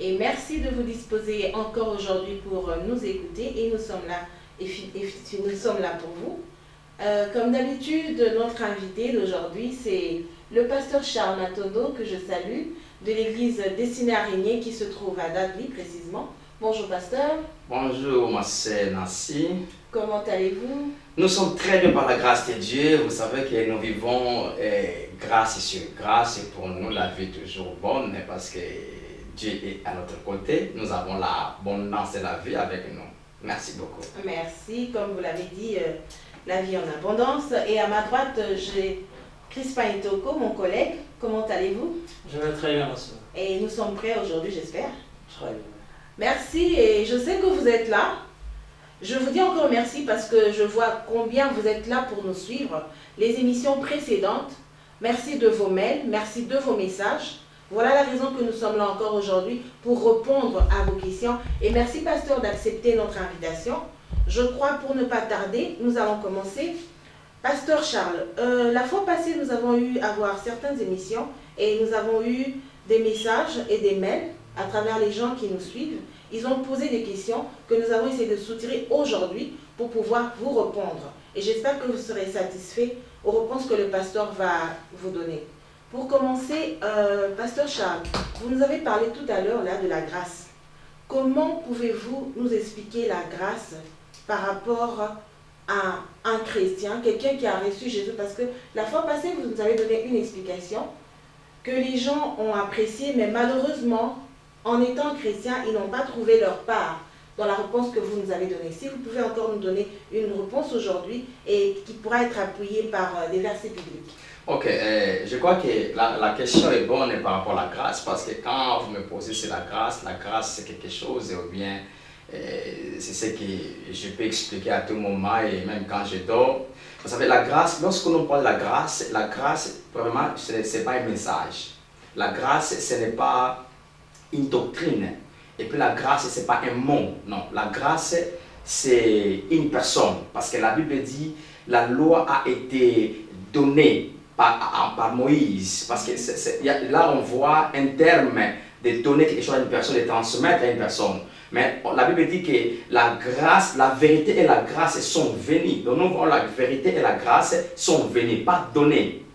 et merci de vous disposer encore aujourd'hui pour nous écouter et nous sommes là, nous sommes là pour vous. Comme d'habitude, notre invité d'aujourd'hui, c'est le pasteur Charles Matondo, que je salue, de l'église Destinée Araignée qui se trouve à Dudley précisément. Bonjour pasteur. Bonjour ma sœur Nancy. Comment allez-vous? Nous sommes très bien par la grâce de Dieu. Vous savez que nous vivons grâce sur grâce et pour nous la vie est toujours bonne parce que Dieu est à notre côté. Nous avons l'abondance de la vie avec nous. Merci beaucoup. Merci. Comme vous l'avez dit, la vie en abondance. Et à ma droite, j'ai Crispin Itoko, mon collègue. Comment allez-vous? Je vais très bien, monsieur. Et nous sommes prêts aujourd'hui, j'espère. Très bien. Merci, et je sais que vous êtes là. Je vous dis encore merci parce que je vois combien vous êtes là pour nous suivre. Les émissions précédentes, merci de vos mails, merci de vos messages. Voilà la raison que nous sommes là encore aujourd'hui pour répondre à vos questions. Et merci, pasteur, d'accepter notre invitation. Je crois, pour ne pas tarder, nous allons commencer. Pasteur Charles, la fois passée, nous avons eu à voir certaines émissions et nous avons eu des messages et des mails à travers les gens qui nous suivent. Ils ont posé des questions que nous avons essayé de soutirer aujourd'hui pour pouvoir vous répondre. Et j'espère que vous serez satisfait aux réponses que le pasteur va vous donner. Pour commencer, pasteur Charles, vous nous avez parlé tout à l'heure là de la grâce. Comment pouvez-vous nous expliquer la grâce par rapport à un chrétien, quelqu'un qui a reçu Jésus? Parce que la fois passée, vous nous avez donné une explication que les gens ont appréciée, mais malheureusement, en étant chrétiens, ils n'ont pas trouvé leur part dans la réponse que vous nous avez donnée. Si vous pouvez encore nous donner une réponse aujourd'hui et qui pourra être appuyée par des versets bibliques. Ok, je crois que la question est bonne par rapport à la grâce parce que quand vous me posez sur la grâce c'est quelque chose ou bien c'est ce que je peux expliquer à tout moment et même quand je dors. Vous savez, la grâce, lorsque l'on parle de la grâce, vraiment, ce n'est pas un message. La grâce, ce n'est pas une doctrine. Et puis la grâce, ce n'est pas un mot. Non, la grâce, c'est une personne. Parce que la Bible dit, la loi a été donnée par Moïse. Parce que là, on voit un terme de donner quelque chose à une personne, de transmettre à une personne. Mais la Bible dit que la grâce, la vérité et la grâce sont venues. Donc nous voyons la vérité et la grâce sont venues, pas données.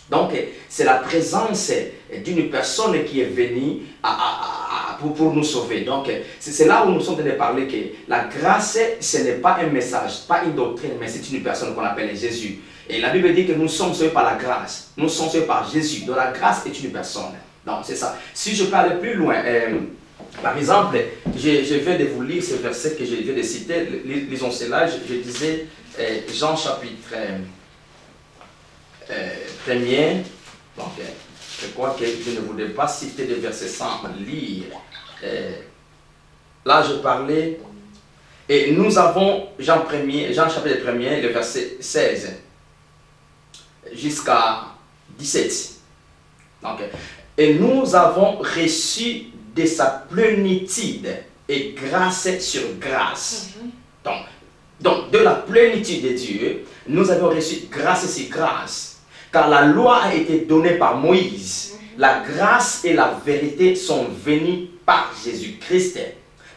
Donc c'est la présence d'une personne qui est venue pour nous sauver. Donc c'est là où nous sommes en train de parler que la grâce, ce n'est pas un message, pas une doctrine, mais c'est une personne qu'on appelle Jésus. Et la Bible dit que nous sommes sauvés par la grâce. Nous sommes sauvés par Jésus. Donc la grâce est une personne. Donc c'est ça. Si je peux aller plus loin, par exemple, je viens de vous lire ce verset que je viens de citer. Lisons cela. Je disais Jean chapitre 1er. Donc, je crois que je ne voulais pas citer des versets sans lire. Là, je parlais. Et nous avons Jean chapitre 1er, le verset 16 jusqu'à 17. Donc, et nous avons reçu de sa plénitude et grâce sur grâce. Donc, de la plénitude de Dieu, nous avons reçu grâce sur grâce. Car la loi a été donnée par Moïse. La grâce et la vérité sont venues par Jésus-Christ.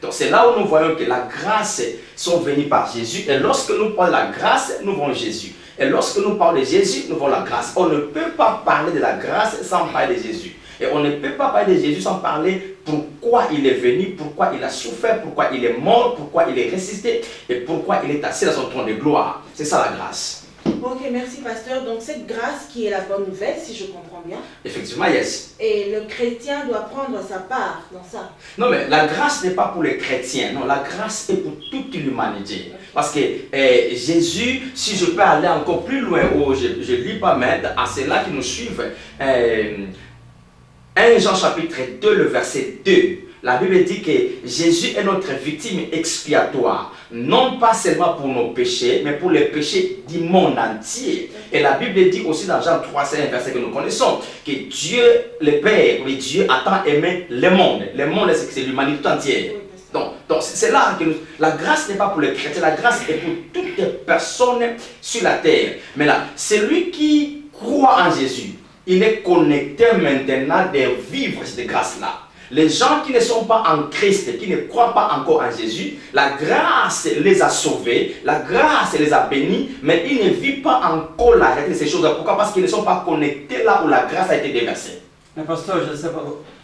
Donc c'est là où nous voyons que la grâce sont venues par Jésus. Et lorsque nous parlons de la grâce, nous voyons Jésus. Et lorsque nous parlons de Jésus, nous voyons la grâce. On ne peut pas parler de la grâce sans parler de Jésus. Et on ne peut pas parler de Jésus sans parler pourquoi il est venu, pourquoi il a souffert, pourquoi il est mort, pourquoi il est ressuscité et pourquoi il est assis dans son trône de gloire. C'est ça la grâce. Ok, merci pasteur. Donc cette grâce qui est la bonne nouvelle, si je comprends bien. Effectivement, yes. Et le chrétien doit prendre sa part dans ça. Non, mais la grâce n'est pas pour les chrétiens. Non, la grâce est pour toute l'humanité. Okay. Parce que Jésus, si je peux aller encore plus loin, je ne lis pas, mais à ceux-là qui nous suivent, 1 Jean chapitre 2, le verset 2. La Bible dit que Jésus est notre victime expiatoire, non pas seulement pour nos péchés, mais pour les péchés du monde entier. Et la Bible dit aussi dans Jean 3, c'est un verset que nous connaissons, que Dieu, le Père, oui, Dieu a tant aimé le monde. Le monde, c'est l'humanité entière. Donc c'est là que la grâce n'est pas pour les chrétiens, la grâce est pour toutes les personnes sur la terre. Mais là, celui qui croit en Jésus, il est connecté maintenant de vivre cette grâce-là. Les gens qui ne sont pas en Christ, qui ne croient pas encore en Jésus, la grâce les a sauvés, la grâce les a bénis, mais ils ne vivent pas encore la réalité de ces choses. Pourquoi? Parce qu'ils ne sont pas connectés là où la grâce a été déversée. Mais pasteur, je ne sais pas.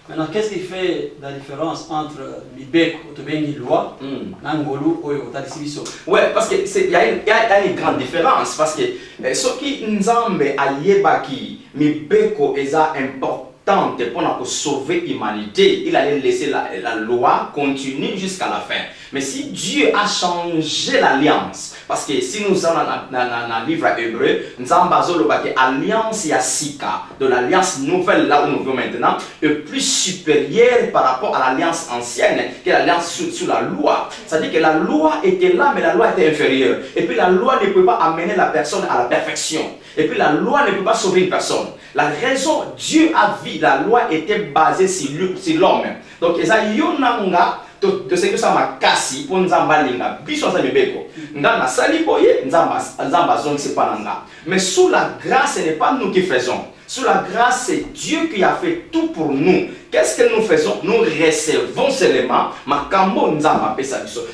Maintenant, qu'est-ce qui fait la différence entre l'Ibek, la loi, Nangolu et Tadisibiso? Ouais, parce qu'il y a une grande différence. Parce que ce qui nous a ayebaki, Mibeko est important pour sauver l'humanité. Il allait laisser la loi continuer jusqu'à la fin. Mais si Dieu a changé l'alliance, parce que si nous sommes dans le livre hébreu, nous avons l'alliance Yassika, de l'alliance nouvelle là où nous vivons maintenant, est plus supérieure par rapport à l'alliance ancienne, qui est l'alliance sous la loi. C'est-à-dire que la loi était là, mais la loi était inférieure. Et puis la loi ne peut pas amener la personne à la perfection. Et puis la loi ne peut pas sauver une personne. La raison, Dieu a vu, la loi était basée sur l'homme. Donc, ça yonanga de ce que ça m'a cassé pour nous embalinga. Biso ça mebeko. Ngana sali boye, nzamba zong c'est pas nanga. Mais sous la grâce, ce n'est pas nous qui faisons. Sous la grâce, c'est Dieu qui a fait tout pour nous. Qu'est-ce que nous faisons? Nous recevons seulement.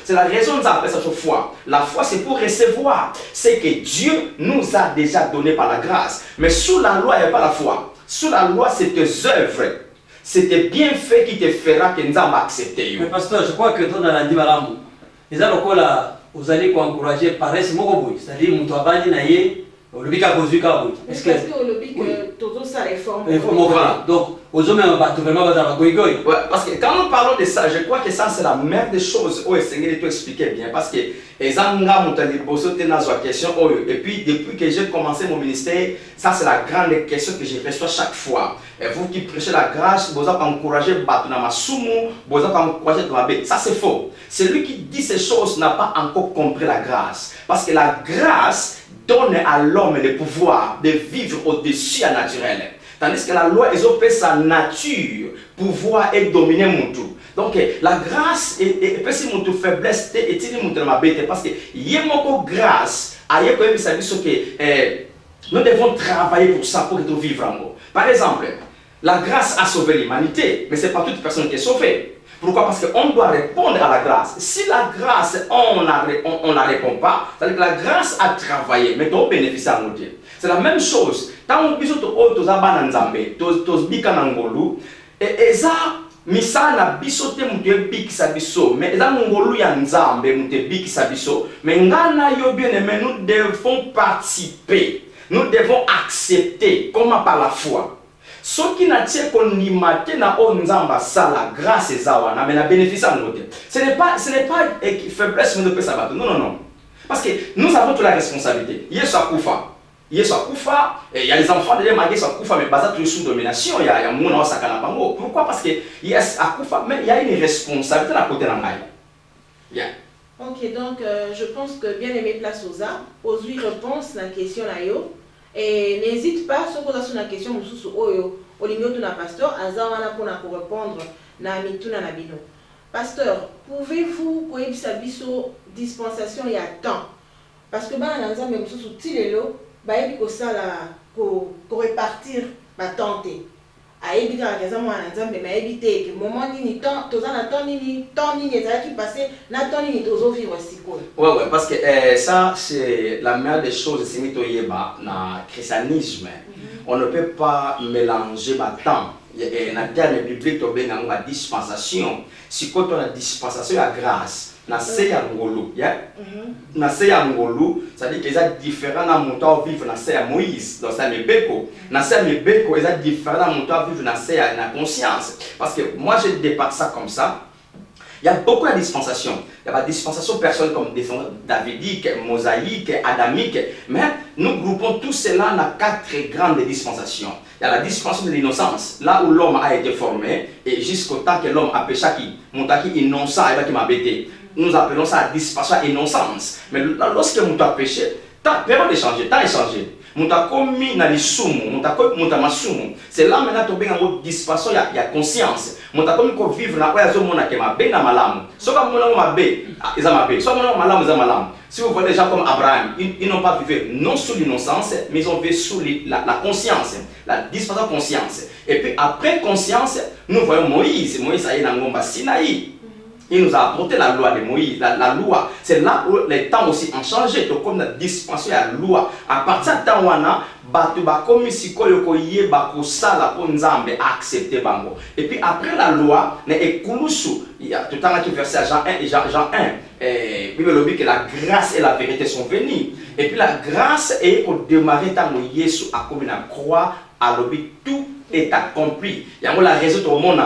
C'est la raison de nous appeler ça foi. La foi, c'est pour recevoir. C'est que Dieu nous a déjà donné par la grâce. Mais sous la loi, il n'y a pas la foi. Sous la loi, c'est tes œuvres. C'est tes bienfaits qui te fera que nous allons accepter. Mais pasteur, je crois que dans la Dimalam, les gens vous allez encourager pareil, c'est-à-dire que vous avez est-ce que au lobby que tout ça réforme? Donc, aux hommes, vraiment, ouais, parce que quand nous parlons de ça, je crois que ça c'est la meilleure des choses. Oh, Seigneur, tu expliquer bien. Parce que et puis depuis que j'ai commencé mon ministère, ça c'est la grande question que je reçois chaque fois. Et vous qui prêchez la grâce, vous avez encouragé vous avez encouragé. Ça c'est faux. Celui qui dit ces choses n'a pas encore compris la grâce. Parce que la grâce donne à l'homme le pouvoir de vivre au-dessus à naturel. Tandis que la loi est sa nature, pouvoir et dominer mon tout. Donc la grâce est si mon faiblesse et parce que y a mon grâce, nous devons travailler pour ça pour que nous vivions. Par exemple, la grâce a sauvé l'humanité, mais ce n'est pas toute personne qui est sauvée. Pourquoi? Parce qu'on doit répondre à la grâce. Si la grâce, on la répond pas, c'est-à-dire que la grâce a travaillé, mais on bénéficie à nous. C'est la même chose. Tant on biso to zaba nzambe, to bika nangolu, et ça misa na biso te mutu bikisa biso, mais ça ngolu ya nzambe mutu bikisa biso, mais ngana yo bien aimé, nous devons participer, nous devons accepter comment par la foi. Ce qui n'a pas qu'on na onzamba ça la grâce et zawana, mais la bénéfice à nous. Ce n'est pas faiblesse mais de peut s'abattre. Non non non. Parce que nous avons toute la responsabilité. Yesu akufa. Yesu akufa, il y a les enfants de Yesu akufa mais basé toujours sous domination, il y a mon sakana bango. Pourquoi? Parce que Yesu akufa mais il y a une responsabilité à côté de la OK, donc je pense que bien aimé place aux arts, aux 8 réponses à la question là yo. Et n'hésite pas, si vous avez une question, au ligne de la pasteur, Azawana pour répondre na mituna na bino. Pasteur, pouvez-vous koyeb sabiso dispensation il y a temps? Parce que ba na nzambe mususu tilelo ba yebi ko sala ko répartir ba tante. Ayebi ka kaza mwana nzambe ma yebi te ke moment nini temps toza na temps nini ezala qui passer na temps nini tozo vivre sikoyo. Ouais parce que ça c'est la meilleure des choses c'est mito yeba na christianisme. On ne peut pas mélanger ba temps. Et dans le terme biblique to benga ba dispensation. Si quand on a dispensation la grâce na seya ngolu na seya ngolu ça dit que c'est différent na montant vivre na seya Moïse dans sa mebeko na seya mebeko c'est différent na montant vivre na seya na conscience parce que moi je dépasse ça comme ça. Il y a beaucoup de dispensations. Il y a des dispensations personnelles comme davidique, mosaïque, adamique. Mais nous groupons tout cela dans 4 grandes dispensations. Il y a la dispensation de l'innocence, là où l'homme a été formé, et jusqu'au temps que l'homme a péché, qui innocent et qui m'a bêté. Nous appelons ça la dispensation innocence. Mais lorsque nous avons péché, ta période est changée, temps est changé. Mutakomi na lisumu, mutamasumu. C'est là maintenant que tu as une dispensation, il y a conscience. Mutakomi ko vivre na kwa yazo mona ke mabe na malamu. Soka mona mabe, ils mabe. Soka mona malamu, ils malamu. Si vous voyez des gens comme Abraham, ils n'ont pas vécu non sous l'innocence, mais ils ont vécu sous la conscience, la dispensation conscience. Et puis après conscience, nous voyons Moïse. Moïse a été dans Ngomba Sinaï. Il nous a apporté la loi de Moïse, la loi. C'est là où les temps aussi ont changé. Donc comme la dispensation la loi. À partir de temps où on a batu bakomi sikoyo koye bakosala po nzambe accepter bango. Et puis après la loi, ne ekulusu. Il y a tout le temps qui verset Jean 1 et Jean 1. Bible dit que la grâce et la vérité sont venues. Et puis la grâce est au démarrer tant où Jésus a commis la croix, à l'objet tout est accompli. Il y a la raison au monde.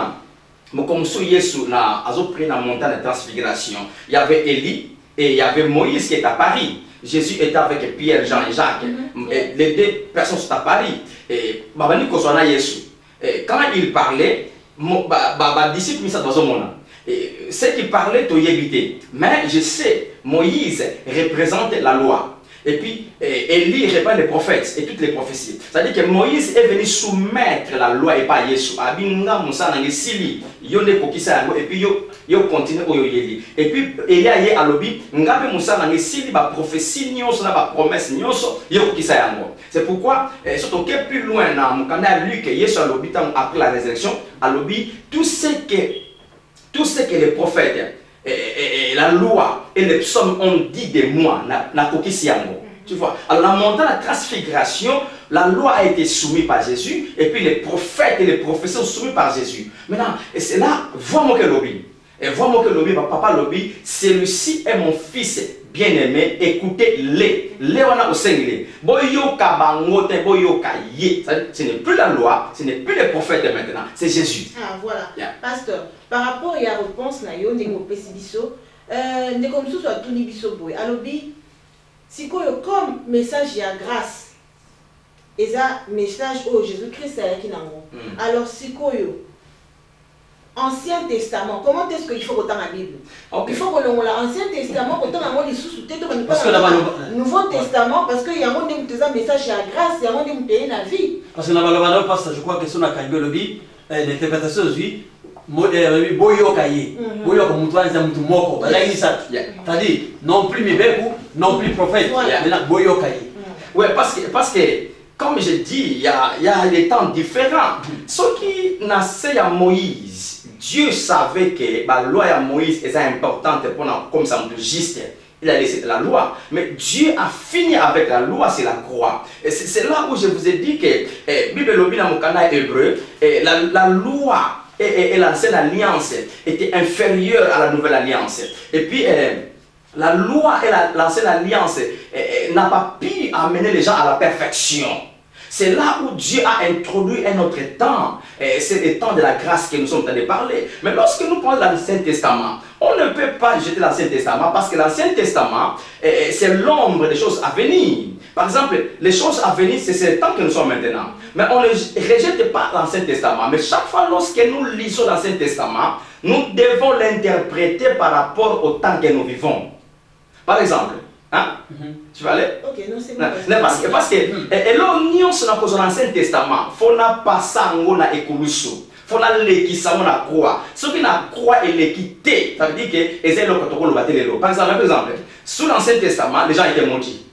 Comme sous Jésus a pris la montagne de transfiguration, il y avait Élie et il y avait Moïse qui est à Paris. Jésus était avec Pierre, Jean et Jacques. Et les deux personnes sont à Paris. Et quand il parlait, les disciples ceux qui parlaient, tu y évité. Mais je sais, Moïse représente la loi. Et puis, Élie reprend les prophètes et toutes les prophéties. C'est-à-dire que Moïse est venu soumettre la loi et pas Jésus. Et puis, il continue au Yeli. Et puis, Élie a dit à l'obi, Ngabe Moussa n'a sili ba prophétie, n'a pas promesse, c'est pourquoi, surtout que plus loin, dans le Luc, Jésus a l'obi, après la résurrection, à l'obi, tout ce que les prophètes, et la loi et les psaumes ont dit de moi, tu vois. Alors, la montagne de la transfiguration, la loi a été soumise par Jésus, et puis les prophètes et les prophéties sont soumis par Jésus. Maintenant, et c'est là, vois-moi que lobby. Et vois-moi que lobby, papa lobby, celui-ci est mon fils bien-aimé, écoutez-les. Léona au singulier. Boyoka bangote, boyoka ye. Ce n'est plus la loi, ce n'est plus les prophètes maintenant, c'est Jésus. Ah, voilà. Yeah. Pasteur, par rapport à la réponse, on est comme ça, soit tout nibiso boy. Alors, si comme message, il y a grâce. Et ça, message, oh Jésus-Christ, c'est qui n'a pas. Alors, si Ancien Testament, comment est-ce qu'il faut autant la Bible? Il faut que l'Ancien Testament, autant la Bible sous-tête, Nouveau Testament, parce qu'il y a un message, il y a grâce, il y a un pays la vie. Parce que je crois que son akangolobi, l'interprétation oui, boyo kaye, boyo comme toi, c'est un moko. C'est-à-dire, non plus Mibékou, non plus prophète, mais boyo kaye. Oui, parce que comme je dis, il y a des temps différents. Ceux qui naissaient à Moïse, Dieu savait que la loi à Moïse est importante pour comme ça, juste. Il a laissé la loi. Mais Dieu a fini avec la loi, c'est la croix. Et c'est là où je vous ai dit que Bible Lobby dans mon canal hébreu, la loi et l'ancienne alliance étaient inférieures à la nouvelle alliance. Et puis, la loi et l'ancienne alliance n'a pas pu amener les gens à la perfection. C'est là où Dieu a introduit un autre temps. C'est le temps de la grâce que nous sommes en train de parler. Mais lorsque nous parlons de l'Ancien Testament, on ne peut pas jeter l'Ancien Testament parce que l'Ancien Testament, c'est l'ombre des choses à venir. Par exemple, les choses à venir, c'est le temps que nous sommes maintenant. Mais on ne rejette pas l'Ancien Testament. Mais chaque fois lorsque nous lisons l'Ancien Testament, nous devons l'interpréter par rapport au temps que nous vivons. Par exemple, hein? Tu vas aller? Ok, non, c'est bon. Parce que l'union sur l'Ancien Testament, il faut pas ça na ekulusu. Il faut l'équisa na croix. Ce qui na croix et l'équité, ça veut dire que les protocole va télé. Par exemple, sous l'Ancien Testament, les gens étaient maudits.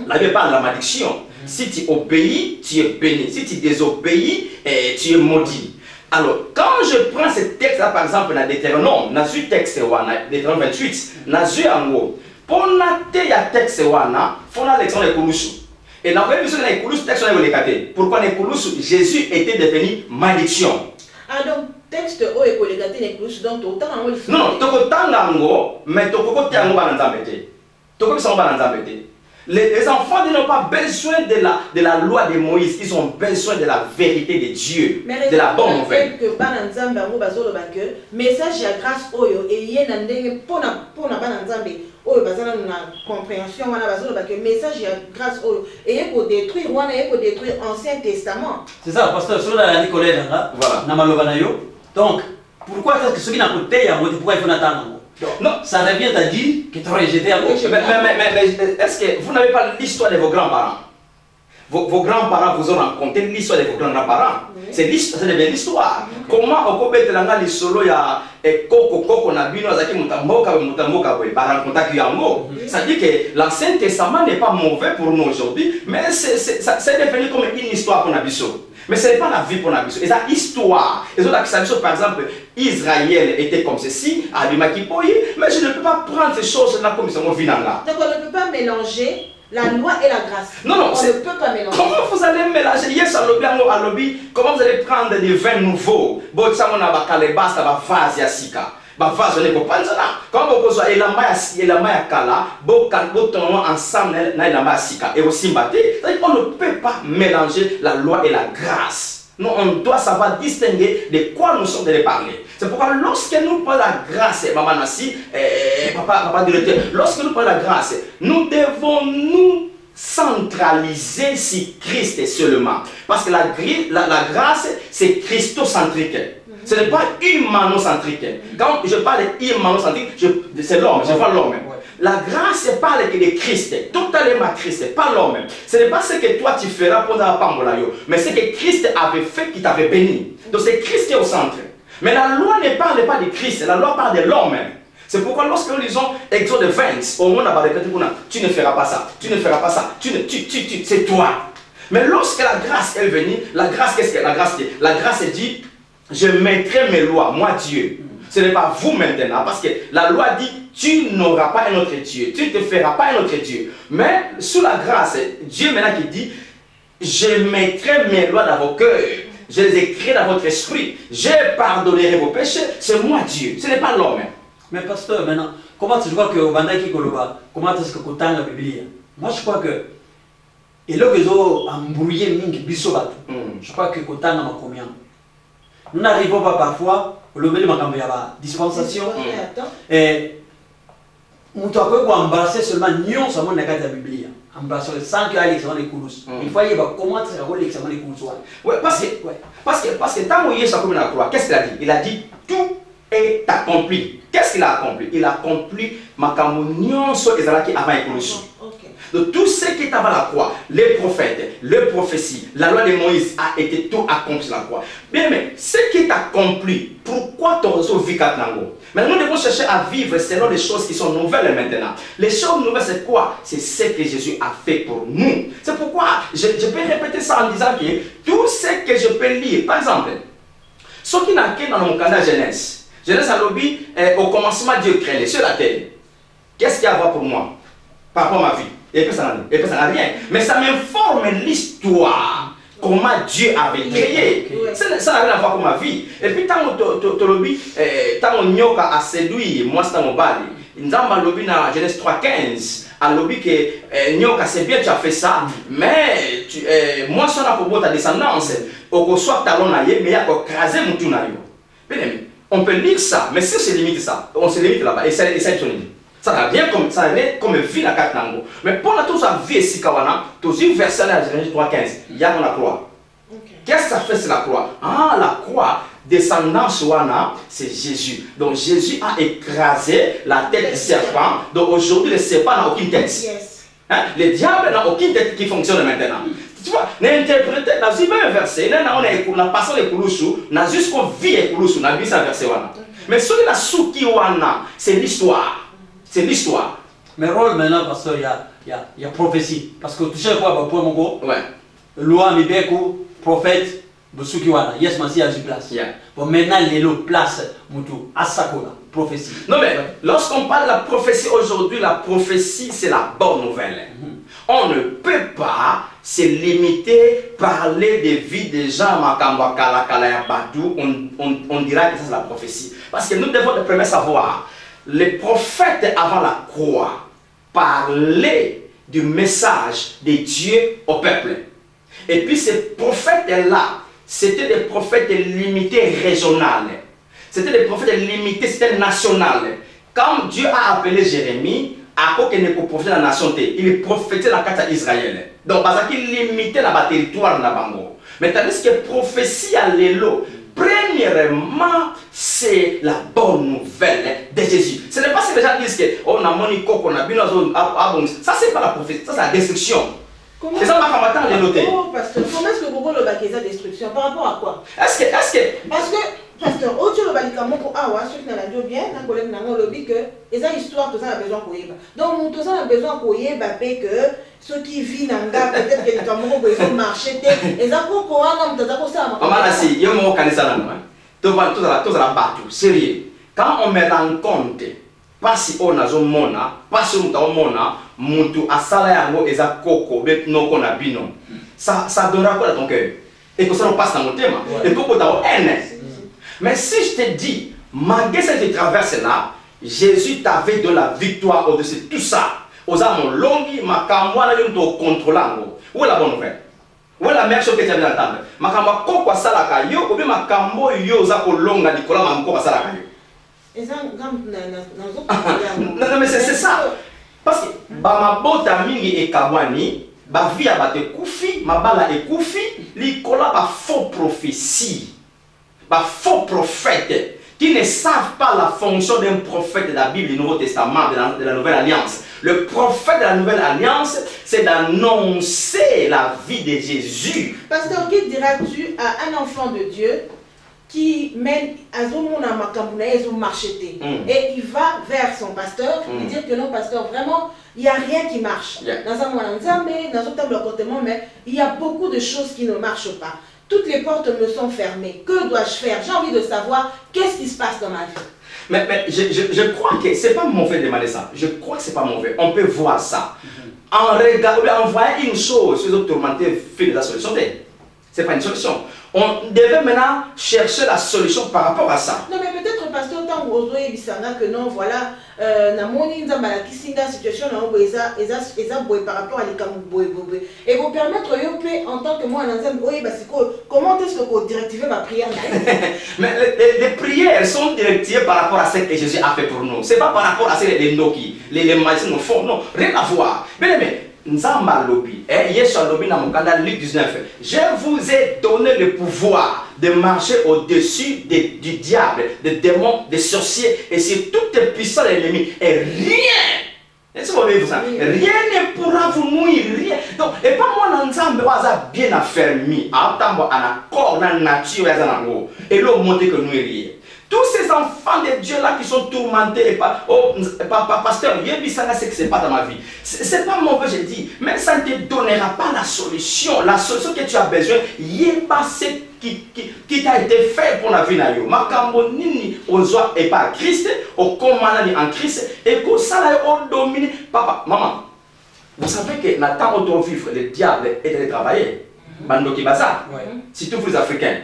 La Bible parle de la malédiction. Si tu obéis, tu es béni. Si tu désobéis, tu es maudit. Alors, quand je prends ce texte-là, par exemple, dans Deutéronome, dans ce texte, Deutéronome 28, dans ce ango, pour noter le texte, il faut l'élection de Kouloussou. Et dans la version de Kouloussou, le texte est légaté. Pourquoi les Kouloussou? Jésus était devenu malédiction. Ah, donc, texte O est légaté de Kouloussou, donc autant en haut. Non, tu peux t'en mais tu peux pas t'en les enfants n'ont pas besoin de la loi de Moïse, ils ont besoin de la vérité de Dieu, de la bonne nouvelle. Message à grâce oyo et y a ndenge pona bananzambe oyo bazana na compréhension wana bazolo ba que message à grâce oyo et pour détruire wana et pour détruire Ancien Testament. C'est ça, pasteur, sur la Nicolas là, voilà. Na maloba na yo. Donc, pourquoi est-ce que ceux qui n'a côté ya pourquoi il faut attendre? Non, ça revient à dire que tu aurais jeté à gauche. Mais est-ce que vous n'avez pas l'histoire de vos grands-parents? vos grands-parents vous ont raconté l'histoire de vos grands-parents. C'est devient l'histoire. Comment on peut mettre les solos ya Koko Nabino Azaki Mutamboka Barankonta Kiyango. Ça dit que l'Ancien Testament n'est pas mauvais pour nous aujourd'hui, mais c'est devenu comme une histoire pour Nabiso. Mais ce n'est pas la vie pour Nabiso. Et ça, histoire. Et ça, par exemple, Israël était comme ceci, Abimakipoyi, mais je ne peux pas prendre ces choses-là comme ça. Donc on ne peut pas mélanger la loi et la grâce. Non, non, on ne peut pas mélanger. Comment vous allez mélanger? Hier, à lobby, comment vous allez prendre des vins nouveaux? Bon, ça, on a bakalebas, ça va vase yasika. Vase, on est pour prendre ça. Quand vous posez la maya kala, bon, ensemble, na la masika. Et aussi, on ne peut pas mélanger la loi et la grâce. Non, on doit savoir distinguer de quoi nous sommes allés parler. C'est pourquoi lorsque nous parlons de la grâce, maman Nassi, papa directeur, lorsque nous parlons de la grâce, nous devons nous centraliser sur Christ seulement. Parce que la grâce, c'est christocentrique. Ce n'est pas humanocentrique. Quand je parle d'humanocentrique, c'est l'homme, je parle l'homme. La grâce parle que de Christ, totalement Christ, pas l'homme. Ce n'est pas ce que toi tu feras pour la pambolayo, mais ce que Christ avait fait qui t'avait béni. Donc c'est Christ qui est au centre. Mais la loi ne parle pas de Christ, la loi parle de l'homme. C'est pourquoi lorsque nous lisons Exode 20, au monde tu ne feras pas ça, tu ne feras pas ça, c'est toi. Mais lorsque la grâce est venue, la grâce, qu'est-ce que la grâce dit? La grâce dit, je mettrai mes lois, moi Dieu. Ce n'est pas vous maintenant, parce que la loi dit, tu n'auras pas un autre Dieu, tu ne te feras pas un autre Dieu. Mais sous la grâce, Dieu maintenant qui dit, je mettrai mes lois dans vos cœurs, je les écris dans votre esprit, je pardonnerai vos péchés, c'est moi Dieu, ce n'est pas l'homme. Mais pasteur, maintenant, comment tu vois que au Bandaki Koloba, comment est-ce que tu as la Bible? Moi je crois que, et là que vous embrouillez Mingi Bissobat, je crois que tu as combien. Nous n'arrivons pas parfois, le de ma dispensation, et nous devons embrasser seulement nous sommes dans la Bible. Embrasser sans qu'il y ait l'examen des cours. Il faut y avoir comment tu as l'examen des cours. Oui, parce que tant que Jésus a commis la croix, qu'est-ce qu'il a dit? Il a dit tout est accompli. Qu'est-ce qu'il a accompli? Il a accompli ma communion sur les Israéliens avant les cours. Donc tout ce qui est avant la croix, les prophètes, les prophéties, la loi de Moïse a été tout accompli sur la croix. Bien, mais ce qui est accompli, pourquoi tu reçois vie Katnango? Mais nous devons chercher à vivre selon les choses qui sont nouvelles maintenant. Les choses nouvelles, c'est quoi? C'est ce que Jésus a fait pour nous. C'est pourquoi je peux répéter ça en disant que tout ce que je peux lire, par exemple, ce qui n'a qu'un dans mon canal Genèse. Genèse a lobby, au commencement, Dieu crée les cieux et la terre. Qu'est-ce qu'il y a à voir pour moi? Par rapport à ma vie? Et puis ça n'a rien. Mais ça m'informe l'histoire. Comment Dieu avait créé. Ça n'a rien à voir avec ma vie. Et puis, tant que Nyoka a séduit, moi c'est mon bali. Nous avons lobby dans Genèse 3:15. A lobby que Nyoka, c'est bien, tu as fait ça. Mais moi, je suis là pour ta descendance. Au soit talon naïe, mais il y a écrasé mon tout naïe. On peut lire ça, mais si on se limite ça, on se limite là-bas. Et ça est ça n'a rien comme vie la carte nango. Mais pour la toute sa vie ici, Kawana, tous les versets là, Genèse 3:15, il y a dans la croix. Qu'est-ce que ça fait sur la croix? Ah, la croix, descendance Wana, c'est Jésus. Donc Jésus a écrasé la tête du serpent. Donc aujourd'hui, le serpent n'a aucune tête. Hein? Le diable n'a aucune tête qui fonctionne maintenant. Tu vois, n'interpréter, dans une même verset, on a passé les couloussous, on a jusqu'au vie les couloussous, on a vu ça verset Wana. Mais celui là, Souki Wana, c'est l'histoire. C'est l'histoire. Mais rôle maintenant, pasteur, il y a prophétie. Parce que tu sais quoi, pour mon go, ouais. Loi, Mibeko, prophète, Bosukiwana, yes, Massi a du place. Bon, maintenant, les lots place, Moutou, Asakola, prophétie. Non, mais lorsqu'on parle de la prophétie aujourd'hui, la prophétie, c'est la bonne nouvelle. On ne peut pas se limiter à parler des vies des gens, on dira que c'est la prophétie. Parce que nous devons de premier savoir. Les prophètes avant la croix parlaient du message de Dieu au peuple. Et puis ces prophètes-là, c'était des prophètes limités régionales. C'était des prophètes limités, c'était national. Quand Dieu a appelé Jérémie, à quoi qu'il ne prophétisait la nation, il prophétisait la carte d'Israël. Donc parce qu'il limitait la territoire de la Bango. Mais tandis que prophétie à l'élo, premièrement, c'est la bonne nouvelle de Jésus. Ce n'est pas ce que les gens disent que on a moni coco, on a bien ça c'est pas la prophétie, ça c'est la destruction. C'est ça ma combattant les noter. Oh, pasteur, comment est-ce que vous le baquez sa destruction? Par rapport à quoi? Est-ce que Parce que, pasteur, au Dieu le balikamo pour Awa, ceux qui n'ont pas bien, un collègue n'a pas dit que, et ça, histoire, tout ça a besoin de koyeba. Donc, tout ça a besoin de koyeba, que ceux qui vivent dans le gars, peut-être que les Camerounais peuvent marcher, et ça, pour qu'on a un peu de ça. Maman, là, si, il y a un mot qui est là, tout ça va battre, sérieux. Quand on me rend compte, pas si on a un mona, pas si on a un mona, mutu asala yango eza koko bet non qu'on a bino. Ça donnera quoi dans ton cœur? Et que ça nous passe dans mon thème. Et pourquoi t'as haine? Mais si je te dis, malgré ce que tu traverses là, Jésus t'avait de la victoire au-dessus de tout ça. Aux âmes longues, ma camwa là, tu contrôles. Où est la bonne nouvelle? Où est la meilleure chose que tu as bien entendre? Ma camwa koko asala kayo, ou bien ma camwa yo za ko longa di kola ma koko asala kayo. Non mais c'est ça. Parce que ma bota mingi et kawani, ba via ba te koufi, ma bala e koufi, li kola ba faux prophétie, ba faux prophète qui ne savent pas la fonction d'un prophète de la Bible du Nouveau Testament, de la Nouvelle Alliance. Le prophète de la Nouvelle Alliance, c'est d'annoncer la vie de Jésus. Pasteur, qui diras-tu à un enfant de Dieu qui mène à Zomona Makambouna et Zomarcheté et il va vers son pasteur et dire que non, pasteur, vraiment, il n'y a rien qui marche. Dans un moment, dans un table de comportement, mais il y a beaucoup de choses qui ne marchent pas. Toutes les portes me sont fermées. Que dois-je faire? J'ai envie de savoir qu'est-ce qui se passe dans ma vie. Mais je crois que ce n'est pas mauvais de demander ça. Je crois que ce n'est pas mauvais. On peut voir ça. En regardant, en voyant une chose, les autres tourmentés, fait la solution. Ce n'est pas une solution. On devait maintenant chercher la solution par rapport à ça. Non, mais peut-être, pasteur, tant que non, voilà, situation par rapport à les et vous permettre, en tant que moi, comment est-ce que vous directivez ma prière? Mais les prières sont directivées par rapport à ce que Jésus a fait pour nous. Ce n'est pas par rapport à ce que les Noki, les magiciens nous font. Non, rien à voir. Mais, Nzamba Lobi, Yeshua Lobi dans Luc 19. Je vous ai donné le pouvoir de marcher au-dessus du diable, des démons, des sorciers et sur toutes les puissances de l'ennemi. Et rien, est-ce que vous voyez ça? Rien ne pourra vous nuire, rien. Donc, et pas moi, Nzamba Waza bien affermi, à accord dans la nature, et l'eau monté que nous rien. Tous ces enfants de Dieu là qui sont tourmentés par pasteur, c'est que c'est pas dans ma vie. C'est pas mauvais, je dis, mais ça ne te donnera pas la solution. La solution que tu as besoin, il n'y a pas ce qui t'a été fait pour la vie. Makambo nini ozoa et pas Christ, au commandant en Christ, et que ça là on domine. Papa, maman, vous savez que Nathan auto vivre, le diable est allé travailler. Bandoki Baza, surtout vous Africains,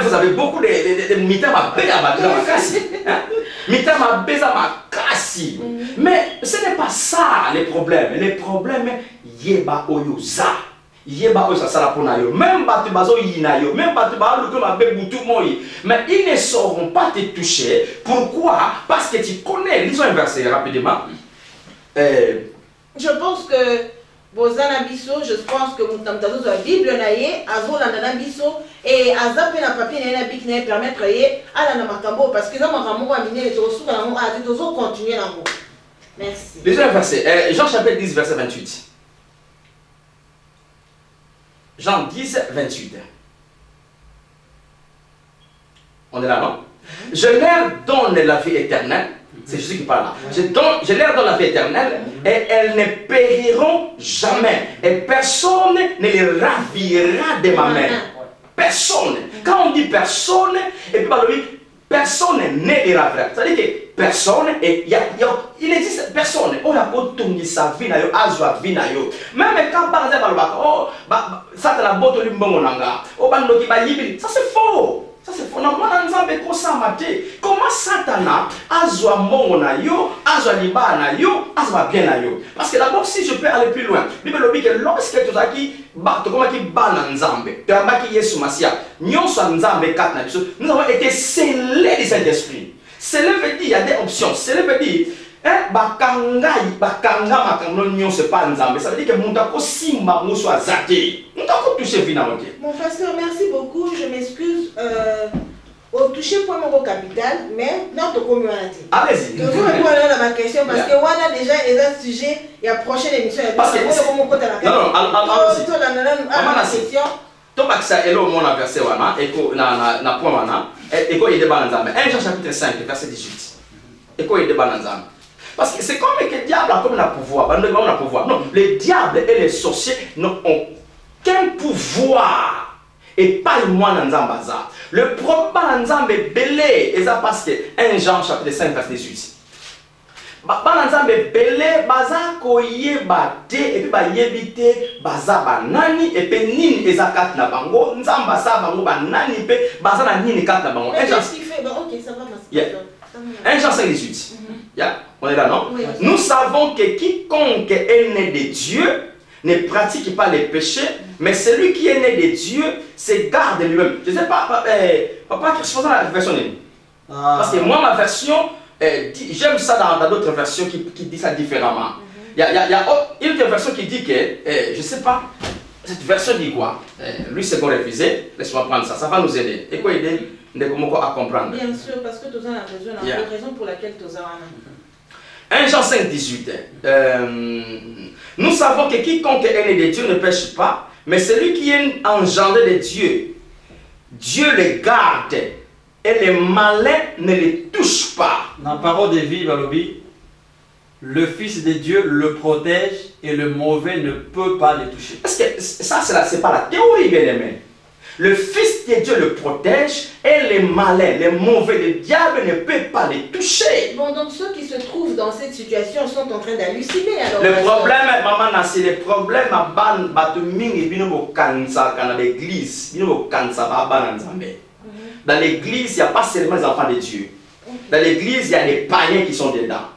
vous avez beaucoup de mitama beza makasi, mitama beza makasi. Mais ce n'est pas ça les problèmes. Les problèmes, yeba oyoza, yeba oyoza salapona yo, même batu bazo yina yo, même batu bazo le ma bebutu moi. Mais ils ne sauront pas te toucher. Pourquoi? Parce que tu connais. Lisons un verset rapidement. Je pense que Bozana biso, je pense que vous avez la Bible naie, azola na biso et azape na papier na bic na permettre yé ala na makambo parce que ça makambo a miné les tosu na mo a tozo continuer na mo. Merci. Deuxième verset, Jean chapitre 10 verset 28. Jean 10 28. On est là, non? Je leur donne la vie éternelle. C'est Jésus qui parle là. Je leur donne la vie éternelle et elles ne périront jamais. Et personne ne les ravira de ma main. Personne. Quand on dit personne, et puis personne ne les ravira. C'est-à-dire que personne, il existe personne. On a beau sa vie, azwa vie. Même quand par exemple, ça c'est la botte du mbongonanga. Ça c'est faux. Ça c'est faux. Comment Satan azwa mongo na yo, azwa liba na yo, azwa bien na yo. Parce que d'abord, si je peux aller plus loin, Bible dit que lorsque tu as qui ban nzambe, tu as qui Yesu Masia, nyonso nzambe kat na biso, nous avons été scellés du Saint-Esprit. Scellé veut dire il y a des options. Scellé veut dire bakanga makambo nyonso pas nzambe. Ça veut dire que mutako simba muso azate. Mutako toucher finalement. Mon pasteur, merci beaucoup. Je m'excuse. au toucher point mon capital, mais non, tu comme allez-y. Je vous réponds à ma question parce que on a déjà un sujet, il y a prochaine émission. Parce que non, allons-y. To bakisa elo mona verset wana eko na point wana eko yede bananzambe 1 Jean chapitre 5 verset 18 eko yede bananzambe parce que c'est comme que le diable a comme un pouvoir non les diables et les sorciers n'ont aucun pouvoir et pas le moi nzamba za le problème nzambe belé et ça parce que 1 Jean chapitre 5 verset 18 bana nzambe belé baza koyeba te et puis bayebi te baza banani et puis nini eza kati na bango nzamba sa bango banani pe baza na nini kati na bango. Qu'est-ce qu'il fait? OK, ça va masser. 1 Jean 5 18. On est là, non? Oui. Nous savons que quiconque est né de Dieu ne pratique pas les péchés, mais celui qui est né de Dieu se garde lui-même. Je ne sais pas, papa, je suis dans la version. Parce que moi, ma version, j'aime ça dans d'autres versions qui disent ça différemment. Il y a une version qui dit que, je ne sais pas, cette version dit quoi? Lui, c'est qu'on refusé, laisse-moi prendre ça, ça va nous aider. Et quoi aider à comprendre? Bien sûr, parce que tu as la raison pour laquelle tu as 1 Jean 5, 18. Nous savons que quiconque est né de Dieu ne pêche pas, mais celui qui est engendré de Dieu, Dieu le garde et les malins ne les touchent pas. Dans la parole de vie, Balobi, le Fils de Dieu le protège et le mauvais ne peut pas le toucher. Parce que ça, c'est pas la théorie, bien aimé. Le Fils de Dieu le protège et les malins, les mauvais, le diable ne peut pas les toucher. Bon, donc ceux qui se trouvent dans cette situation sont en train d'halluciner. Le problème, maman, c'est le problème à ban batuming et bino kansa dans l'église. Bino kansa ba dans l'église, il n'y a pas seulement les enfants de Dieu. Dans l'église, il y a des païens qui sont dedans.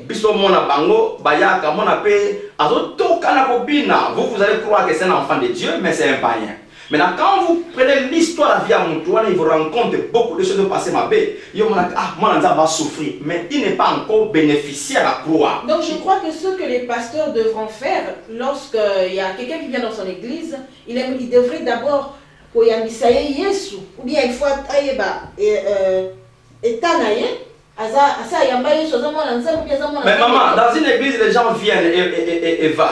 Biso mona bango bayaka mona pe azoto kana kobina. Vous allez croire que c'est un enfant de Dieu, mais c'est un païen. Maintenant, quand vous prenez l'histoire de la vie à Moutouane, il vous rend compte de beaucoup de choses de passé ma bête. Moi, va souffrir, mais il n'est pas encore bénéficiaire à croire. Donc, je crois que ce que les pasteurs devront faire, lorsqu'il y a quelqu'un qui vient dans son église, il devrait d'abord, ou bien il faut mais maman, dans une église, les gens viennent et vont.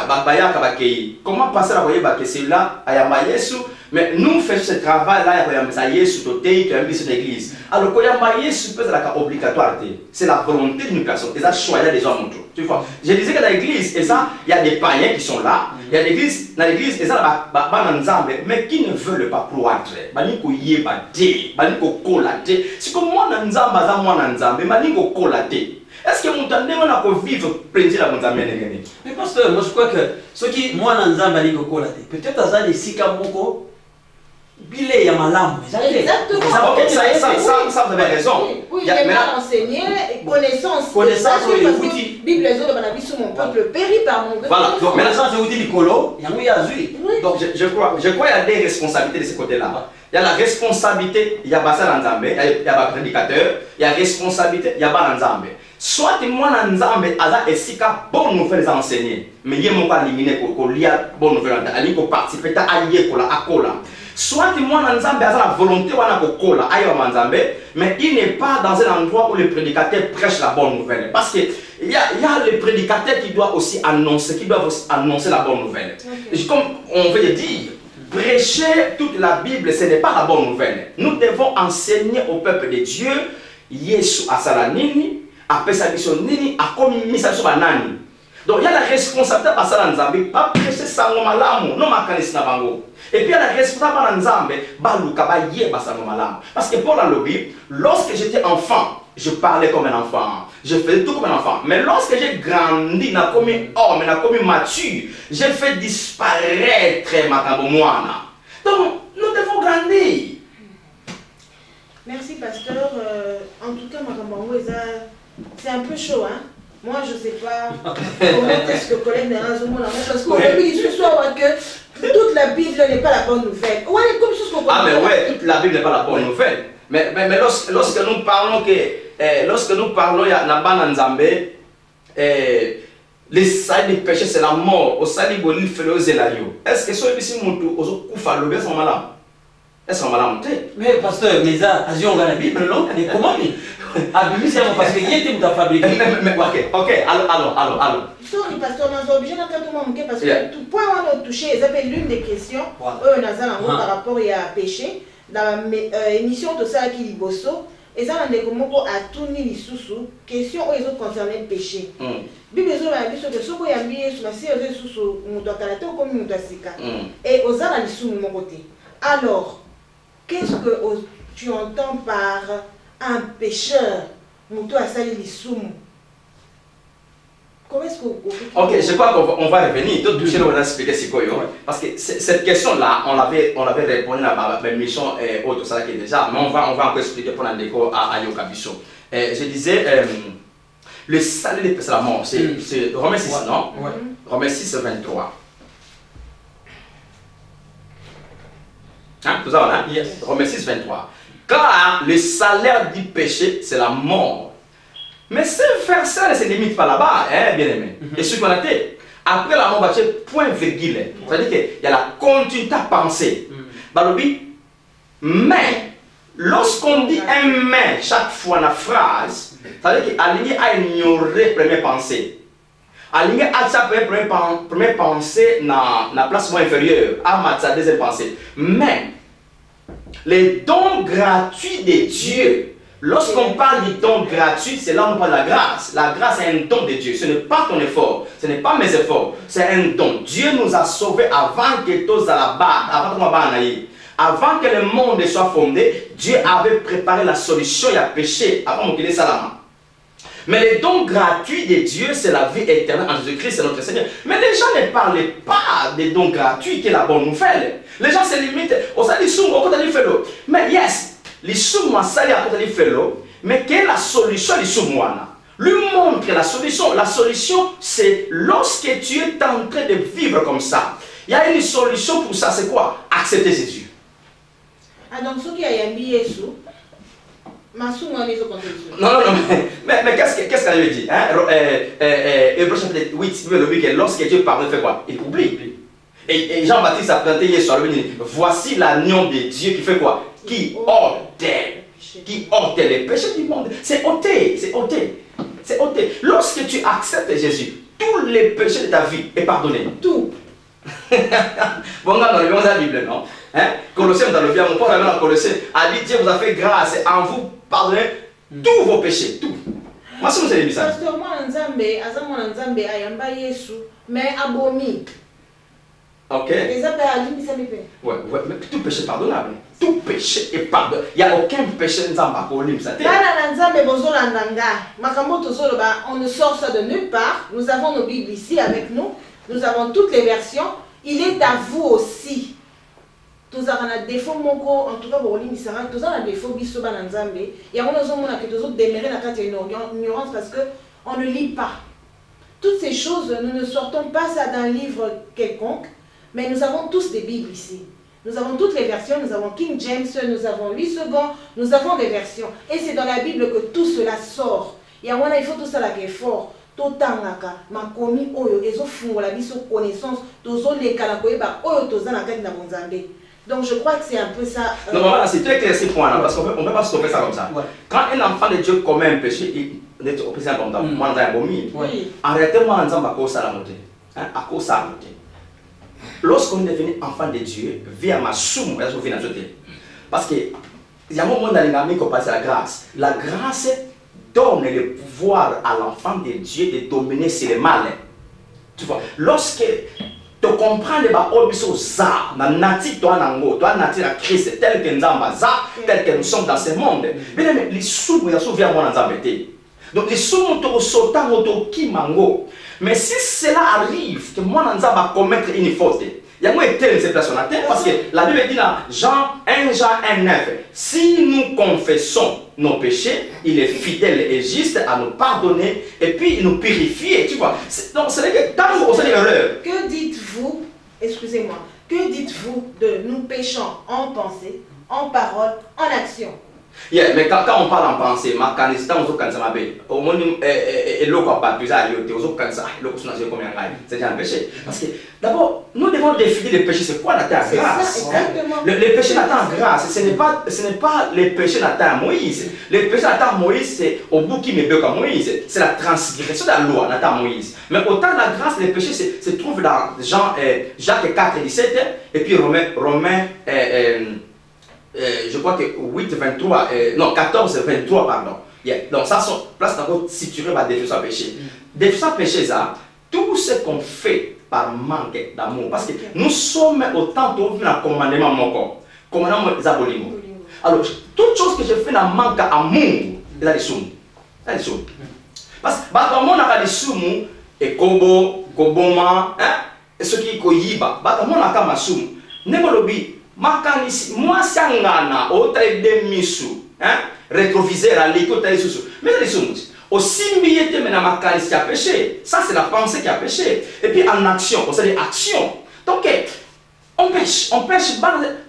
Comment passer à voyer que c'est là, mais nous faisons ce travail-là, il y a l'église. Alors, quand il y a c'est obligatoire. C'est la volonté d'une personne. Et ça, choisir des gens. Tu vois. Je disais que dans l'église, il y a des païens qui sont là. Il y a l'église, dans l'église, mais qui ne veulent pas croître. C'est comme moi, est-ce que mon tandem a vivre plaisir à mon ami? Mais pasteur, moi je crois que ce qui moi n'anzamba ni kokolate peut-être à ça les sikamoko bilé ya malam. Exactement. Ça vous avez raison. Oui, il est mal enseigné, connaissance. Connaissance oui. Bible les autres dans sur mon peuple périt par mon peuple. Voilà. Donc maintenant je vous dis Nicolo, il y a donc je crois qu'il y a des responsabilités de ce côté-là. Il y a la responsabilité, il y a Bassa Nzambe, il y a le prédicateur, il y a la responsabilité, il y a Nzambe. Soit moi Nzambe a esika bonne nouvelle à enseigner, mais il y a mon pas éliminé pour lire bonne nouvelle à aller pour participer à allier pour la akola. Soit moi Nzambe a la volonté wana kokola ayo Nzambe, mais il n'est pas dans un endroit où le prédicateur prêche la bonne nouvelle, parce que il y a le prédicateur qui doit aussi annoncer, la bonne nouvelle. Okay. Comme on veut le dire. Prêcher toute la Bible, ce n'est pas la bonne nouvelle. Nous devons enseigner au peuple de Dieu, Yesu asalanini, apesabiso-nini, akomimisabiso banani. Donc il y a la responsabilité de Basala Nzambe, pas prêcher sango malamu, non makanisi na bango. Et puis il y a la responsabilité de Nzambe, baluka ba ye basango malamu. Parce que pour la lobby, lorsque j'étais enfant, je parlais comme un enfant, je faisais tout comme un enfant. Mais lorsque j'ai grandi, n'a comme homme, n'a comme mature, j'ai fait disparaître ma kambomoana. Donc, nous devons grandir. Merci, pasteur. En tout cas, ma kambomo, c'est un peu chaud, hein? Moi, je ne sais pas comment est-ce que le collègue n'a rien au parce qu'aujourd'hui, il se soit que toute la Bible n'est pas la bonne nouvelle. Ouais, comme ce qu'on mais ouais, toute la Bible n'est pas la bonne nouvelle. Mais lorsque nous parlons il y a Nabana Nzambe, les salis du péché c'est la mort, au salis bolil fait le zélayo. Est-ce que ce ici mon tour aux coups à l'obéissance malade? Est-ce qu'on va la monter? Mais pasteur, mais ça, on va la Bible, non? Mais comment? Abimi, c'est parce que y a fabriqué. Ok, allons. Sorry, pasteur, nous sommes obligés d'entendre tout le monde parce que tout point où on a touché, ça fait l'une des questions par rapport à péché. Dans l'émission de ça qui est bosso, et ça, on a à tout ni sous question où ils ont concerné le péché. Bible a dit que ce qu'on a mis sur la série sous nous doit arrêter comme nous doit sika. Et aux ans les sous mon côté. Alors, qu'est-ce que tu entends par un pécheur? Nous doit salir les sous. Comment est-ce qu'on... Ok, je crois qu'on va revenir. D'autres toucher, on va expliquer c'est quoi. Parce que cette question-là, on l'avait répondu à ma mission autre, ça qui est déjà, mais on va encore expliquer pour l'écho à Yoka Bichot. Je disais, le salut des péchés, c'est la mort. C'est Romains 6, non? Romains 6, 23. Hein, tout ça, hein? Yes. Romains 6, 23. Car le salaire du péché, c'est la mort. Mais ce verset ne se limite pas là-bas, hein, bien aimé. Et ce qu'on a dit, après la mort, point virgule. C'est-à-dire qu'il y a la continuité à penser. Balobi, mais, lorsqu'on dit un mais chaque fois dans la phrase, c'est-à-dire qu'aligné à ignorer la première pensée. Aligné à sa première pensée dans la place moins inférieure, à sa deuxième pensée. Mais, les dons gratuits de Dieu, lorsqu'on parle du don gratuit, c'est là où on parle de la grâce. La grâce est un don de Dieu. Ce n'est pas ton effort, ce n'est pas mes efforts, c'est un don. Dieu nous a sauvés avant que tous à la barre, avant que le monde soit fondé. Dieu avait préparé la solution, il y a péché avant qu'il ait Salama. Mais le don gratuit de Dieu, c'est la vie éternelle en Jésus-Christ, c'est notre Seigneur. Mais les gens ne parlent pas des dons gratuits qui est la bonne nouvelle. Les gens se limitent au salut au côté du félo. Mais yes, les sous-moi sali à côté du félo, mais quelle est la solution les sous-moi? Lui montre la solution. La solution, c'est lorsque tu es en train de vivre comme ça. Il y a une solution pour ça, c'est quoi? Accepter Jésus. Ah, donc ce qui a un billet sous. Non, mais qu'est-ce qu'elle veut dire? Hébreu chapitre 8, le dit que lorsque Dieu parle, il fait quoi? Il oublie. Et Jean-Baptiste a présenté hier soir, il dit, voici l'agneau de Dieu qui fait quoi? Qui ôte les péchés du monde. C'est ôté. Lorsque tu acceptes Jésus, tous les péchés de ta vie est pardonné. Tout. Bon, on a dans la Bible, non? Colossiens, dans le bien, mon Paul a dans Colossiens, a dit Dieu vous a fait grâce et en vous pardonner tous vos péchés. Tout. Moi, si vous avez mis ça. Pasteur, moi, Nzambe, ayamba Yesu, mais abomi. Ok. Les appels à lui, ça me fait. Ouais, mais tout péché est pardonnable. Tout péché est pardonnable. Il n'y a aucun péché Nzambe à Kolim. On ne sort ça de nulle part. Nous avons nos Bibles ici avec nous. Nous avons toutes les versions. Il est à vous aussi. Tous les défauts, en tout cas, tous les défauts, il y a des démérés dans l'ignorance parce qu'on ne lit pas. Toutes ces choses, nous ne sortons pas ça d'un livre quelconque, mais nous avons tous des Bibles ici. Nous avons toutes les versions, nous avons King James, nous avons Louis II, nous avons des versions. Et c'est dans la Bible que tout cela sort. Il faut tout ça qui est fort. Makomi oyo ezofungola biso connaissance tozo lekala koyeba oyo toza na kati na bonzambe. Donc je crois que c'est un peu ça. Non, voilà, c'est très clair ces points-là, parce qu'on ne peut pas stopper ça comme ça. Ouais. Quand un enfant de Dieu commet un péché, il est au président comme ça. Moi, dans un bon en réalité, moi, on a cause à la montée. À cause à la montée. Lorsqu'on est devenu enfant de Dieu, via ma somme, parce que il y a un moment dans les qu'on passe à la grâce. La grâce donne le pouvoir à l'enfant de Dieu de dominer sur le mal. Tu vois, lorsque tu comprends les choses, ça, nati toi nango, toi nati la Christ tel que nous sommes, tel que nous sommes dans ce monde. Mais les sous, ils sont vers moi dans donc les sous, nous sautant autour qui mango. Mais si cela arrive que moi nous va commettre une faute, il y a moins de cette personne à terre parce que la Bible dit dans Jean 1:9, si nous confessons nos péchés, il est fidèle et juste à nous pardonner et puis il nous purifier, tu vois. Donc ce n'est que dans vous c'est l'erreur. Que dites-vous, excusez-moi, que dites-vous de nous péchant en pensée, en parole, en action? Yeah, mais quand on parle en pensée, ma canista, on se cansa ma belle. Au moins, et l'eau qu'on pas plus à l'autre, on se cansa, l'eau qu'on a comme un rail. C'est un péché. Parce que d'abord, nous devons définir les péchés. C'est quoi la terre grâce? Les péchés n'attendent grâce. Ce n'est pas les péchés n'attendent Moïse. Les péchés n'attendent Moïse, c'est au bout qui me veut comme Moïse. C'est la transgression de la loi n'attend Moïse. Mais autant la grâce, les péchés se trouvent dans Jacques 4, 17 et puis Romains je crois que 8, 23, non, 14, 23, pardon. Yeah. Donc, ça, place d'abord situé par définition à péché. Définition à péché, ça, tout ce qu'on fait par manque d'amour. Parce que nous sommes autant de commandement mon corps. Commandement des aboliments. Alors, toute chose que je fais dans manque d'amour, c'est la somme. Parce que, bah, mon a des sommes, et koboma, et ce qui est koyiba, bah, mon a ma somme. Nemolobi. Moi, sangana, otaï de misu, rétroviseur à l'écoute à l'issue. Mais les sous, au simbiété, mais dans ma canisse qui a péché. Ça, c'est la pensée qui a péché. Et puis en action, on sait action. Donc, on pêche,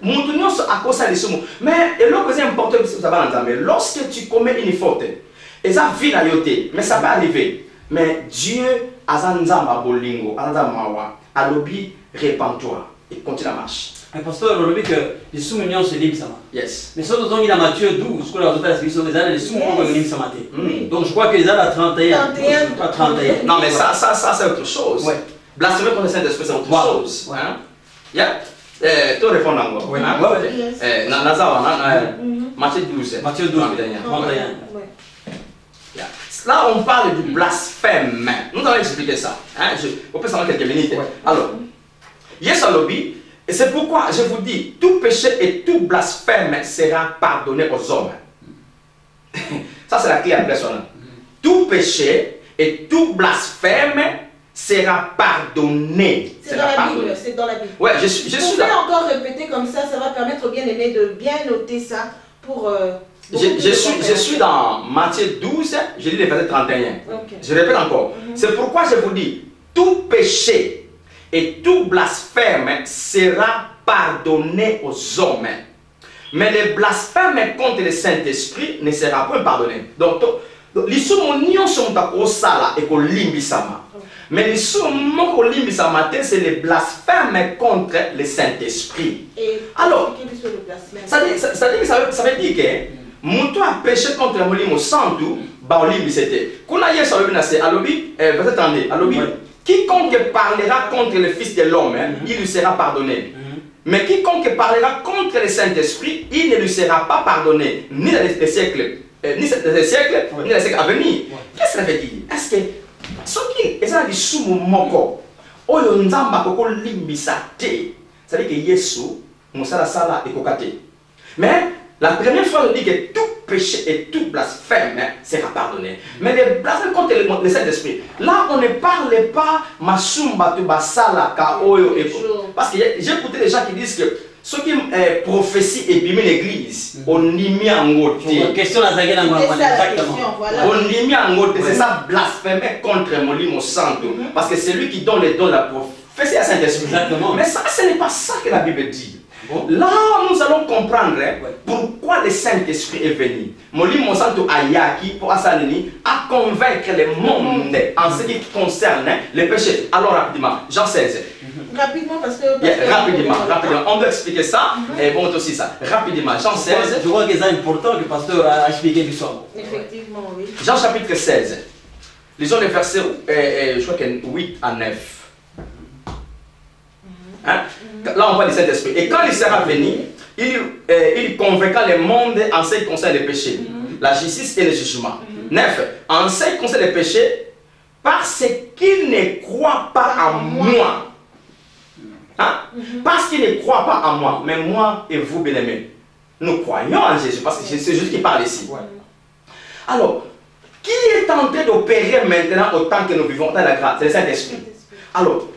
montrons à cause des sous. Mais, et l'autre c'est important, ça va l'entendre. Lorsque tu commets une faute, et ça vit la yoté, mais ça va arriver. Mais Dieu, Azanzama Bolingo, Azanzama, Alobi, répands-toi et continue la marche. Mais pasteur, on dit que les sous-millions se livrent ça. Yes. Mais surtout, il y a Matthieu 12, ce qu'on a dit, les années, les sous-millions se livrent ça. Donc je crois que les années à 31. Non, mais ça c'est autre chose. Ouais. Blasphémer contre le Saint-Esprit, c'est autre chose. Hein? Yeah? Tu réponds encore. Oui. Matthieu 12. Matthieu 12. 31. Yeah. Là, on parle du blasphème. Nous allons expliquer ça. Hein? On peut s'en quelques minutes. Ouais. Alors, yes, lobby. Et c'est pourquoi je vous dis, tout péché et tout blasphème sera pardonné aux hommes. Ça, c'est la clé à personne. Tout péché et tout blasphème sera pardonné. C'est dans la Bible. C'est dans la Bible. Ouais, je suis là. Encore répéter comme ça va permettre aux bien-aimés de bien noter ça pour... je suis dans Matthieu 12, je lis les versets 31. Okay. Je répète encore. C'est pourquoi je vous dis, tout péché et tout blasphème sera pardonné aux hommes. Mais les blasphèmes contre le Saint-Esprit ne sera point pardonné. Donc, les soumonions sont à Osala et au Limbisama. Mais les soumonions au Limbisama, c'est les blasphèmes contre le Saint-Esprit. Alors, ça veut dire que mon toit a péché contre le Molimo Santou, bah, au Limbisete. Qu'on a hier sur le Binase, à l'obi, vous attendez, à l'obi. Quiconque parlera contre le Fils de l'homme, il lui sera pardonné. Mais quiconque parlera contre le Saint-Esprit, il ne lui sera pas pardonné, ni dans les siècles, ni dans les siècles à venir. Qu'est-ce que ça veut dire? Est-ce que ce qui est dit sous mon moko, oyo nzamba koko limbisate, ça veut dire que Yesu, musala sala et kokate. Mais la première fois, on dit que tout péché et tout blasphème sera pardonné. Mais les blasphèmes contre le Saint-Esprit, là, on ne parle pas Masumba Tubasala Kaoyo. Parce que j'ai écouté des gens qui disent que ceux qui prophétie et biment l'église, on y met en côté. Question à Zagé exactement. On y met en côté, c'est ça blasphémer contre Molimo Santo. Parce que c'est lui qui donne les dons de la prophétie à Saint-Esprit. Mais ça, ce n'est pas ça que la Bible dit. Là, nous allons comprendre pourquoi le Saint-Esprit est venu. Molimo Santo Ayaki pour Asanini à convaincre le monde en ce qui concerne les péchés. Alors rapidement, Jean 16. Rapidement parce que... rapidement. On doit expliquer ça et bon aussi ça. Rapidement, Jean 16. Je crois que c'est important que le pasteur a expliqué du soir. Effectivement, oui. Jean chapitre 16. Lisons les versets, je crois que 8 à 9. Hein? Là, on parle du Saint-Esprit. Et quand il sera venu, il convaincra le monde en ce qui concerne les péchés, la justice et le jugement. 9. En ce qui concerne les péchés, parce qu'il ne croit pas en moi. Hein? Parce qu'il ne croit pas en moi. Mais moi et vous, bien-aimés, nous croyons en Jésus. Parce que c'est Jésus qui parle ici. Alors, qui est en train d'opérer maintenant autant que nous vivons dans la grâce? C'est le Saint-Esprit. Alors,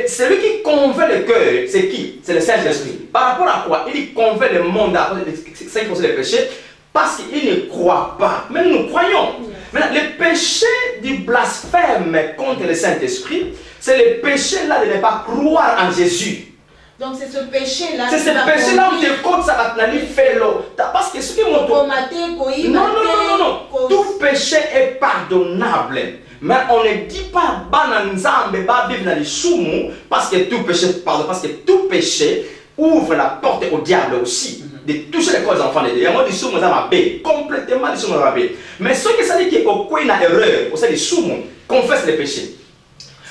celui qui convainc le cœur, c'est qui? C'est le Saint-Esprit. Par rapport à quoi? Il convainc le monde à ce qui concerne les péchés, parce qu'il ne croit pas. Mais nous croyons. Maintenant, le péché du blasphème contre le Saint-Esprit, c'est le péché là de ne pas croire en Jésus. Donc c'est ce péché-là. C'est ce péché-là où tu comptes ça fait l'eau. Parce que ce qui montre. Non. Tout péché est pardonnable. Mais on ne dit pas bananzambe ba vivre dans les soumou parce que tout péché pardon, parce que tout péché ouvre la porte au diable aussi de toucher les corps des enfants de Dieu. Il y a des soumou dans ma paix, complètement des soumou dans ma paix. Mais ce que ça dit que au quoi il y a erreur, au sein des soumou, confesse les péchés.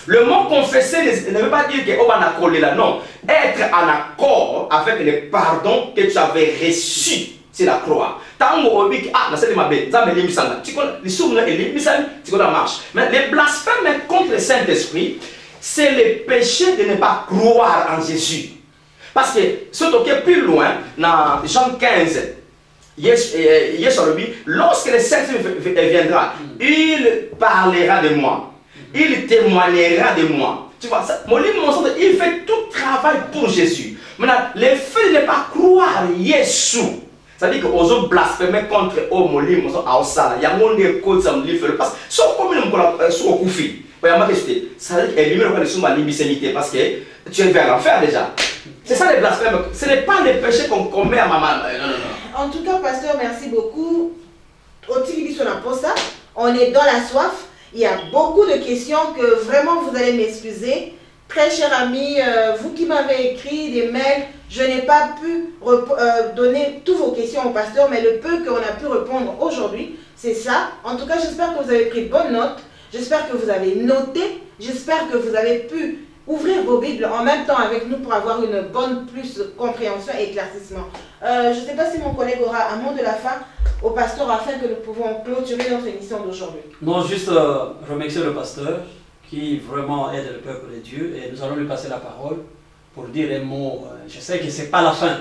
Le mot confesser ne veut pas dire que on va accoler là, non. Être en accord avec le pardon que tu avais reçu, c'est la croix. Tango obi ah na seli mabe, za meli misanga. Tu connais les souvenirs et les misali, tu connais la marche. Mais les blasphèmes contre le Saint-Esprit, c'est le péché de ne pas croire en Jésus. Parce que ce qui est plus loin dans Jean 15. Lorsque le Saint-Esprit viendra, il parlera de moi. Il témoignera de moi. Tu vois, il fait tout travail pour Jésus. Maintenant, le fait de ne pas croire Jésus, ça veut dire que os blasphémer contre Molim, il y a mon école, ça me dit, parce que si on comme sur au koufi, ça veut dire qu'il y a une limite parce que tu es vers l'enfer déjà. C'est ça les blasphèmes. Ce n'est pas les péchés qu'on commet à maman. Non. En tout cas, pasteur, merci beaucoup. Au-dessus sur la poste, on est dans la soif. Il y a beaucoup de questions que vraiment vous allez m'excuser. Très cher ami, vous qui m'avez écrit des mails, je n'ai pas pu donner toutes vos questions au pasteur, mais le peu qu'on a pu répondre aujourd'hui, c'est ça. En tout cas, j'espère que vous avez pris bonne note. J'espère que vous avez noté. J'espère que vous avez pu ouvrir vos Bibles en même temps avec nous pour avoir une bonne compréhension et éclaircissement. Je ne sais pas si mon collègue aura un mot de la fin au pasteur afin que nous pouvons clôturer notre émission d'aujourd'hui. Non, juste remercier le pasteur qui vraiment aide le peuple de Dieu et nous allons lui passer la parole pour dire un mot. Je sais que ce n'est pas la fin,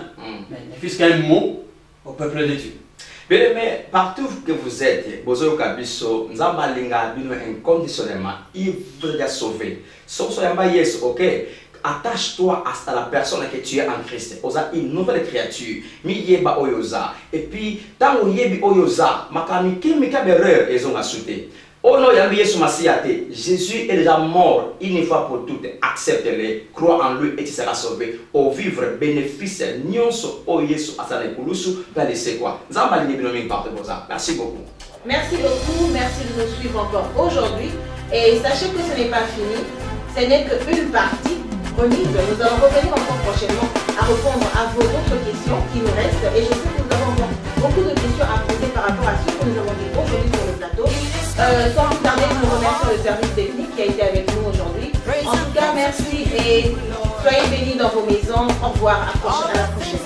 mais ne fût-ce qu'un mot au peuple de Dieu. Bien, mais partout que vous êtes, Bozo Kabiso, Nzambalinga, inconditionnellement, il veut déjà sauver. Sauf yes, ok. Attache-toi à la personne que tu es en Christ. Oza une nouvelle créature. Mi yeba oyoza. Et puis, tant que yebi oyoza, makami kimika bereur et ont assuté. Oh non, yambi yesu masiate. Jésus est déjà mort une fois pour toutes. Accepte-le, crois en lui et tu seras sauvé. Au vivre bénéfice, nyonso o yesu asale kulusu, va laisser quoi. Zambali binomi partout pour ça. Merci beaucoup. Merci beaucoup, merci de nous suivre encore aujourd'hui. Et sachez que ce n'est pas fini. Ce n'est qu'une partie remise. Nous allons revenir encore prochainement à répondre à vos autres questions qui nous restent. Et je sais que nous avons encore beaucoup de questions à poser par rapport à ce que nous avons dit aujourd'hui sur le plateau. Sans plus tarder, nous remercions le service technique qui a été avec nous aujourd'hui. En tout cas, merci et soyez bénis dans vos maisons. Au revoir, à la prochaine.